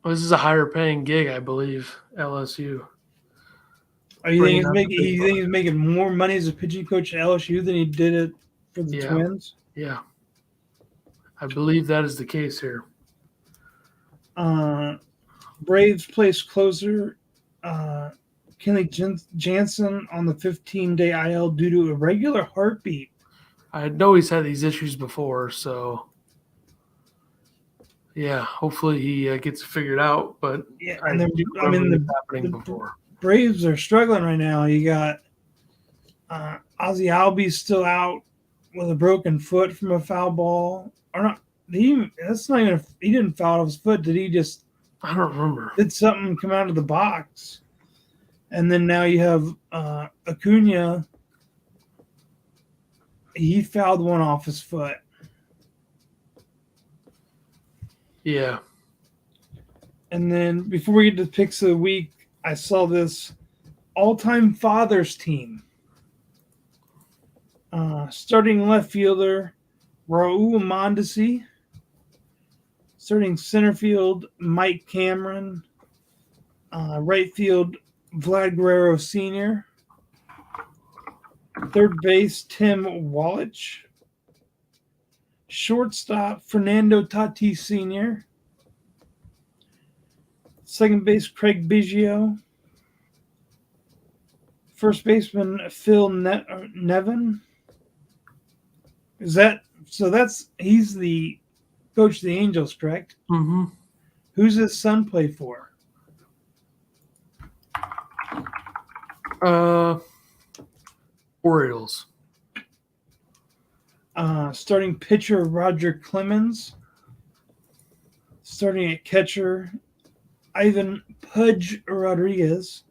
this is a higher paying gig, I believe, LSU.
You think he's making more money as a pitching coach at LSU than he did it for the Twins?
Yeah. I believe that is the case here.
Braves placed closer Kenley Jansen on the 15-day IL due to irregular heartbeat.
I know he's had these issues before, so yeah, hopefully he gets it figured out. But
yeah,
happening before.
Braves are struggling right now. You got Ozzie Albies still out with a broken foot from a foul ball, or not? He didn't foul off his foot. Did he just?
I don't remember.
Did something come out of the box? And then now you have Acuna. He fouled one off his foot.
Yeah.
And then before we get to picks of the week, I saw this all-time fathers team. Starting left fielder Raul Mondesi. Starting center field, Mike Cameron. Right field, Vlad Guerrero Sr. Third base, Tim Wallich. Shortstop, Fernando Tatis Sr. Second base, Craig Biggio. First baseman, Phil Nevin. He's the coach of the Angels, correct?
Mm-hmm.
Who's his son play for?
Orioles.
Starting pitcher, Roger Clemens. Starting at catcher, Ivan Pudge Rodriguez.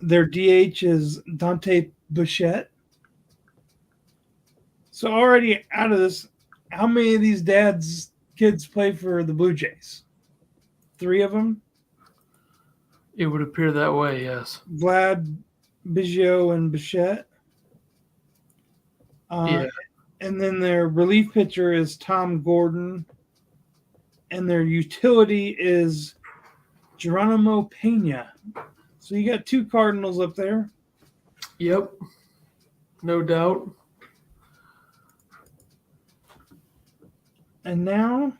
Their DH is Dante Bichette. So already out of this, how many of these dads' kids play for the Blue Jays? 3 of them?
It would appear that way, yes.
Vlad, Biggio, and Bichette.
Yeah.
And then their relief pitcher is Tom Gordon. And their utility is Geronimo Pena. So you got 2 Cardinals up there.
Yep. No doubt.
And now,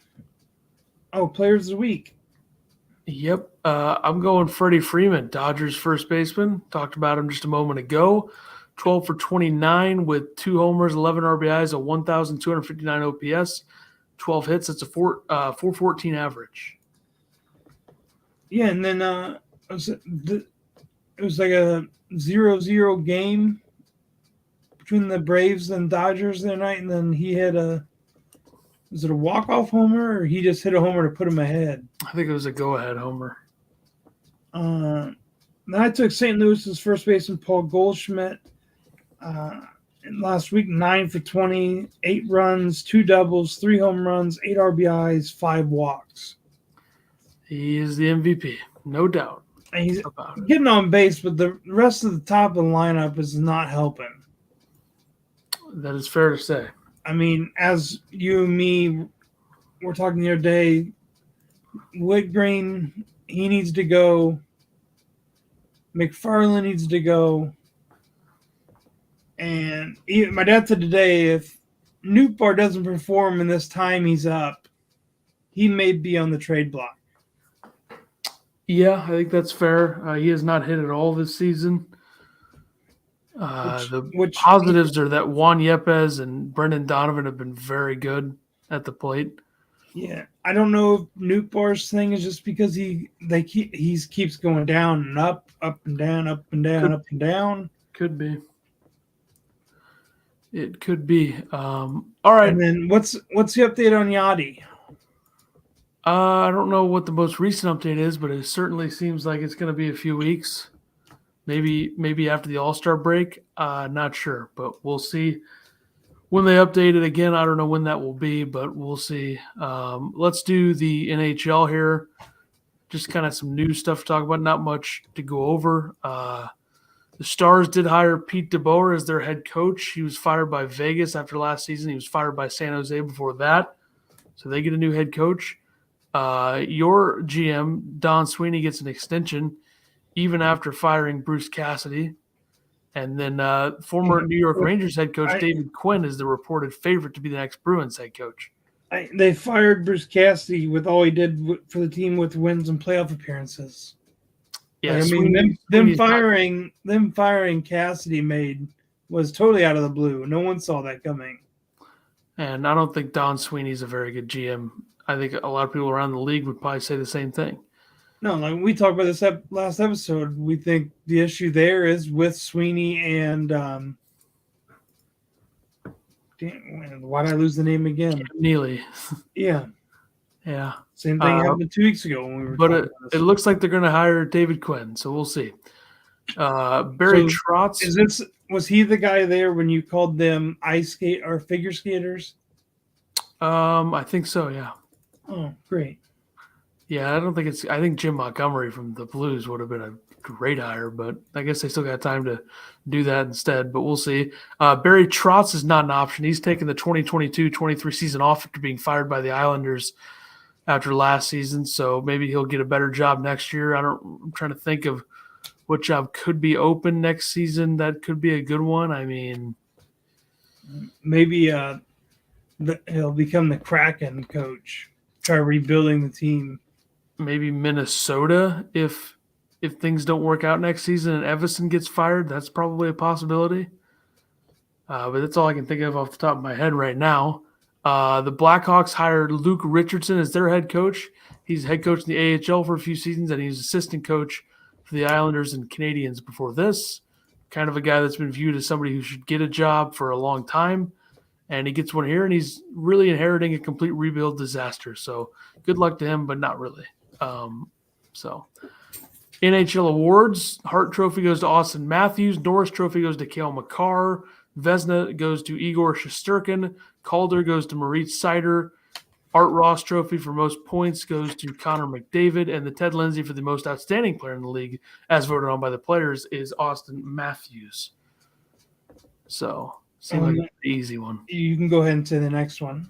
Players of the Week.
Yep. I'm going Freddie Freeman, Dodgers first baseman. Talked about him just a moment ago. 12 for 29 with 2 homers, 11 RBIs, a 1,259 OPS, 12 hits. That's a 414 average.
Yeah, and then it was like a 0-0 game between the Braves and Dodgers that night, and then he had was it a walk-off homer, or he just hit a homer to put him ahead?
I think it was a go-ahead homer.
Then I took St. Louis's first baseman Paul Goldschmidt. Last week, 9 for 20, 8 runs, 2 doubles, 3 home runs, 8 RBIs, 5 walks.
He is the MVP, no doubt.
And he's getting on base, but the rest of the top of the lineup is not helping.
That is fair to say.
I mean, as you and me were talking the other day, Whitgreen, he needs to go. McFarland needs to go. And my dad said today, if Nootbaar doesn't perform in this time he's up, he may be on the trade block.
Yeah, I think that's fair. He has not hit at all this season. The positives are that Juan Yepes and Brendan Donovan have been very good at the plate.
Yeah, I don't know if Nootbaar's thing is just because he keeps going down and up and down, up and down, up and down.
Could be. It could be. All right.
And then what's the update on Yachty?
I don't know what the most recent update is, but it certainly seems like it's going to be a few weeks. Maybe after the All-Star break. Not sure, but we'll see. When they update it again, I don't know when that will be, but we'll see. Let's do the NHL here. Just kind of some new stuff to talk about. Not much to go over. The Stars did hire Pete DeBoer as their head coach. He was fired by Vegas after last season. He was fired by San Jose before that. So they get a new head coach. Your GM, Don Sweeney, gets an extension even after firing Bruce Cassidy. And then former New York Rangers head coach David Quinn is the reported favorite to be the next Bruins head coach.
They fired Bruce Cassidy with all he did for the team with wins and playoff appearances.
Yeah,
I mean, them firing Cassidy was totally out of the blue. No one saw that coming.
And I don't think Don Sweeney's a very good GM. I think a lot of people around the league would probably say the same thing.
No, like we talked about this last episode, we think the issue there is with Sweeney and why did I lose the name again?
Neely.
Yeah.
Yeah.
Same thing happened 2 weeks ago when we were.
But it looks like they're going to hire David Quinn, so we'll see. Barry Trotz.
Was he the guy there when you called them ice skate or figure skaters?
I think so. Yeah.
Oh, great.
Yeah, I don't think it's. I think Jim Montgomery from the Blues would have been a great hire, but I guess they still got time to do that instead. But we'll see. Barry Trotz is not an option. He's taken the 2022-23 season off after being fired by the Islanders after last season, so maybe he'll get a better job next year. I'm trying to think of what job could be open next season that could be a good one. I mean,
maybe he'll become the Kraken coach. Try rebuilding the team.
maybe Minnesota if things don't work out next season and Evison gets fired, that's probably a possibility. But that's all I can think of off the top of my head right now. The Blackhawks hired Luke Richardson as their head coach. He's head coach in the AHL for a few seasons, and he's assistant coach for the Islanders and Canadiens before this. Kind of a guy that's been viewed as somebody who should get a job for a long time. And he gets one here, and he's really inheriting a complete rebuild disaster. So good luck to him, but not really. So NHL awards. Hart Trophy goes to Austin Matthews. Norris Trophy goes to Cale Makar. Vezina goes to Igor Shesterkin. Calder goes to Moritz Seider. Art Ross Trophy for most points goes to Connor McDavid. And the Ted Lindsay for the most outstanding player in the league, as voted on by the players, is Austin Matthews. So, seems like an easy one.
You can go ahead and say the next one.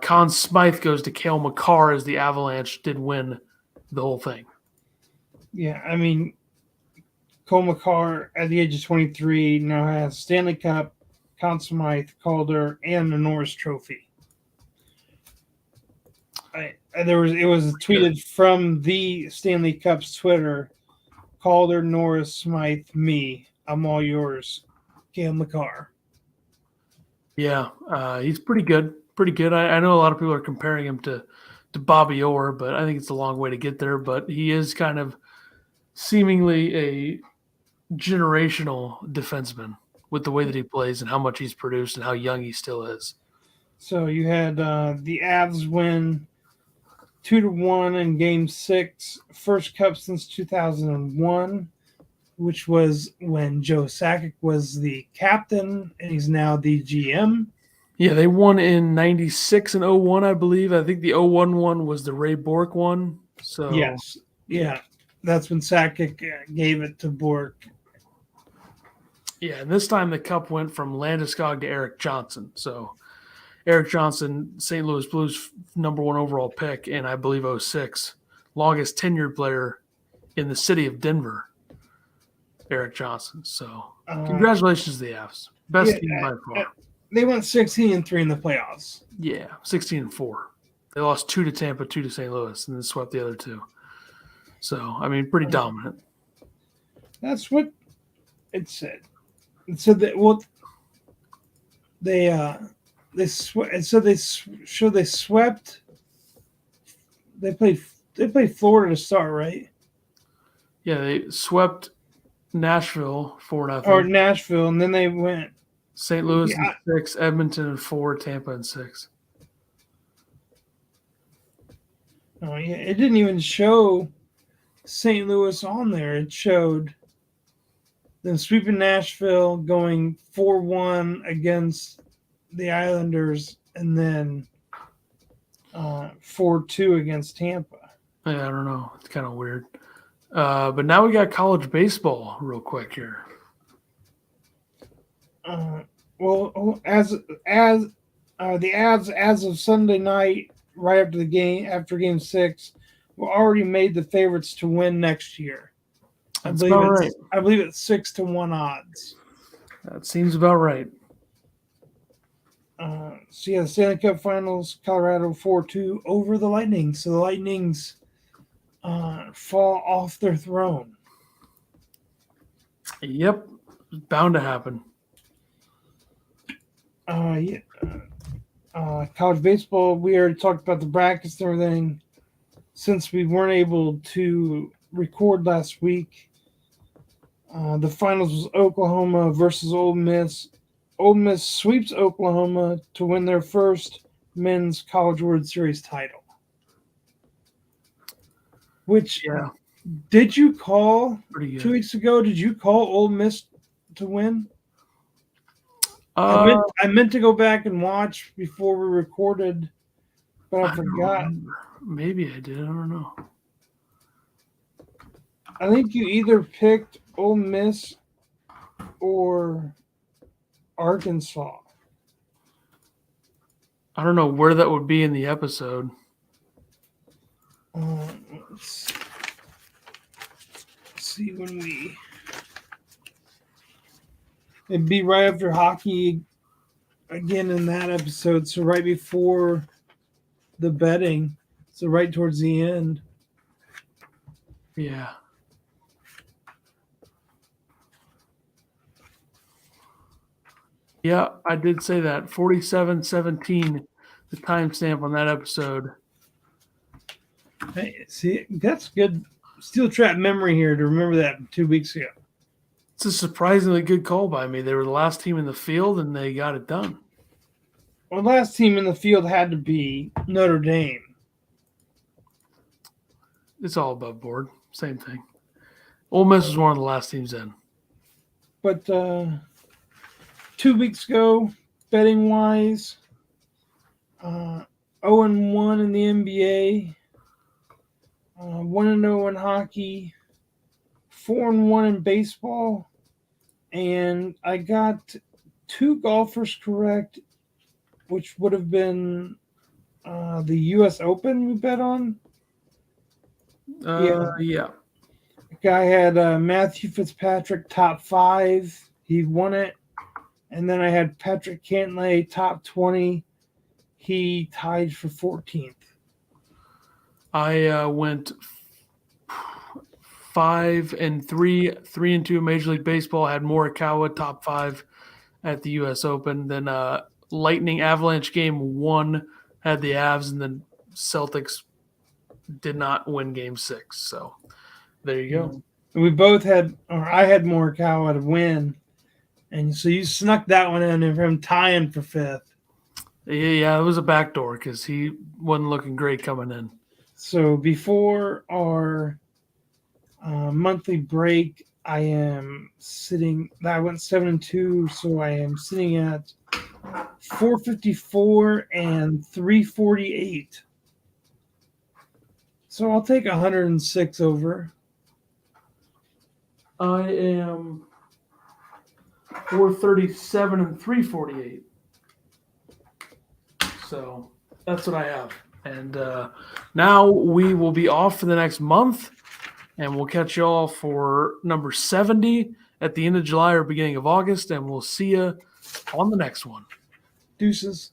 Conn Smythe goes to Cale Makar as the Avalanche did win the whole thing.
Yeah, I mean, Cole Makar at the age of 23 now has Stanley Cup, Conn Smythe, Calder, and the Norris Trophy. It was tweeted from the Stanley Cup's Twitter: Calder, Norris, Smythe, me. I'm all yours, Cale Makar.
Yeah, he's pretty good. Pretty good. I know a lot of people are comparing him to Bobby Orr, but I think it's a long way to get there. But he is kind of seemingly a generational defenseman with the way that he plays and how much he's produced and how young he still is.
So you had the Avs win 2-1 in Game 6, first cup since 2001, which was when Joe Sakic was the captain, and he's now the GM.
Yeah, they won in 96 and 01, I believe. I think the 01 one was the Ray Bourque one. So
yes, yeah, that's when Sakic gave it to Bourque.
Yeah, and this time the cup went from Landeskog to Eric Johnson. So Eric Johnson, St. Louis Blues #1 overall pick in, I believe, 06. Longest tenured player in the city of Denver, Eric Johnson. So congratulations to the Avs. Best team by far.
They went 16-3 in the playoffs.
Yeah, 16-4. They lost 2 to Tampa, 2 to St. Louis, and then swept the other 2. So, I mean, pretty dominant.
That's what it said. It said that they swept. They played Florida to start, right?
Yeah, they swept Nashville 4-0.
Or Nashville, and then they went
St. Louis in 6, Edmonton in 4, Tampa in 6.
Oh yeah, it didn't even show St. Louis on there. It showed them sweeping Nashville, going 4-1 against the Islanders, and then 4-2 against Tampa.
Yeah, I don't know. It's kind of weird. But now we got college baseball real quick here.
Well, as the Avs as of Sunday night, right after the game, after Game 6, were already made the favorites to win next year.
That's about right.
I believe it's 6-1 odds.
That seems about right.
So yeah, the Stanley Cup Finals, Colorado 4-2 over the Lightning. So the Lightnings fall off their throne.
Yep, bound to happen.
College baseball, we already talked about the brackets and everything. Since we weren't able to record last week, the finals was Oklahoma versus Ole Miss. Ole Miss sweeps Oklahoma to win their first men's College World Series title. Which, did you call 2 weeks ago? Did you call Ole Miss to win? I meant to go back and watch before we recorded, but I forgot.
Maybe I did. I don't know.
I think you either picked Ole Miss or Arkansas.
I don't know where that would be in the episode.
Let's see when we. It'd be right after hockey again in that episode. So right before the betting. So right towards the end.
Yeah. Yeah, I did say that. 47-17, the timestamp on that episode.
Hey, see, that's good steel trap memory here to remember that 2 weeks ago.
It's a surprisingly good call by me. They were the last team in the field, and they got it done.
Well, the last team in the field had to be Notre Dame.
It's all above board. Same thing. Ole Miss was one of the last teams in.
But 2 weeks ago, betting wise, 0-1 in the NBA, 1-0 in hockey, 4-1 in baseball, and I got 2 golfers correct, which would have been the U.S. Open we bet on.
Yeah.
Guy had Matthew Fitzpatrick top 5. He won it. And then I had Patrick Cantlay top 20. He tied for 14th.
I went 5-3, 3-2 in Major League Baseball. I had Morikawa top 5 at the U.S. Open. Then Lightning Avalanche game 1 had the Avs, and then Celtics did not win game 6. So there you go.
We both had, or I had Morikawa to win. And so you snuck that one in for him tying for 5th.
Yeah, it was a backdoor because he wasn't looking great coming in.
So before our monthly break, I went 7-2, so I am sitting at 454 and 348. So I'll take 106 over.
I am 437 and 348. So that's what I have. And now we will be off for the next month, and we'll catch you all for number 70 at the end of July or beginning of August, and we'll see you on the next one.
Deuces.